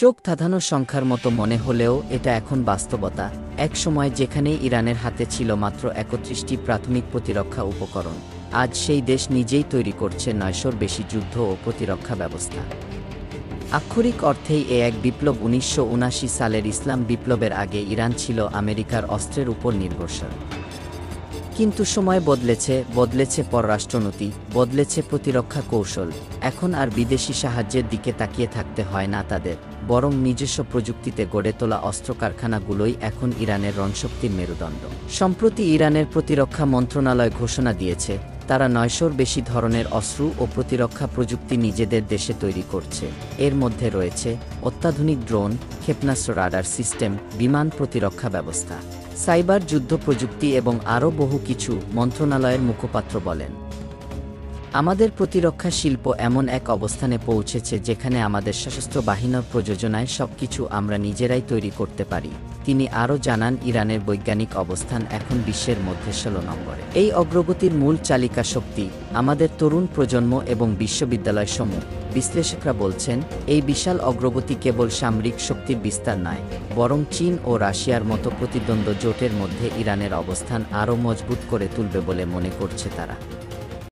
চোখ ধাঁধানো সংখ্যার মতো মনে হলেও এটা এখন বাস্তবতা। এক সময় যেখানে ইরানের হাতে ছিল মাত্র ৩১টি প্রাথমিক প্রতিরক্ষা উপকরণ, আজ সেই দেশ নিজেই তৈরি করছে ৯০০-র বেশি যুদ্ধ ও প্রতিরক্ষা ব্যবস্থা। আক্ষরিক অর্থেই এ এক বিপ্লব। ১৯৭৯ সালের ইসলাম বিপ্লবের আগে ইরান ছিল আমেরিকার অস্ত্রের উপর নির্ভরশীল। কিন্তু সময় বদলেছে পররাষ্ট্রনীতি, বদলেছে প্রতিরক্ষা কৌশল। এখন আর বিদেশি সাহায্যের দিকে তাকিয়ে থাকতে হয় না তাদের, বরং নিজস্ব প্রযুক্তিতে গড়ে তোলা অস্ত্র কারখানাগুলোই এখন ইরানের রণশক্তির মেরুদণ্ড। সম্প্রতি ইরানের প্রতিরক্ষা মন্ত্রণালয় ঘোষণা দিয়েছে, তারা ৯০০-র বেশি ধরনের অস্ত্র ও প্রতিরক্ষা প্রযুক্তি নিজেদের দেশে তৈরি করছে। এর মধ্যে রয়েছে অত্যাধুনিক ড্রোন, ক্ষেপণাস্ত্র, রাডার সিস্টেম, বিমান প্রতিরক্ষা ব্যবস্থা, সাইবার যুদ্ধ প্রযুক্তি এবং আরও বহু কিছু, মন্ত্রণালয়ের মুখপাত্র বলেন। আমাদের প্রতিরক্ষা শিল্প এমন এক অবস্থানে পৌঁছেছে যেখানে আমাদের সশস্ত্র বাহিনীর প্রযোজনায় সবকিছু আমরা নিজেরাই তৈরি করতে পারি। তিনি আরও জানান, ইরানের বৈজ্ঞানিক অবস্থান এখন বিশ্বের মধ্যে ১৬ নম্বরে। এই অগ্রগতির মূল চালিকা শক্তি আমাদের তরুণ প্রজন্ম এবং বিশ্ববিদ্যালয়সমূহ। বিশ্লেষকরা বলছেন, এই বিশাল অগ্রগতি কেবল সামরিক শক্তির বিস্তার নয়, বরং চীন ও রাশিয়ার মতো প্রতিদ্বন্দ্ব জোটের মধ্যে ইরানের অবস্থান আরও মজবুত করে তুলবে বলে মনে করছে তারা।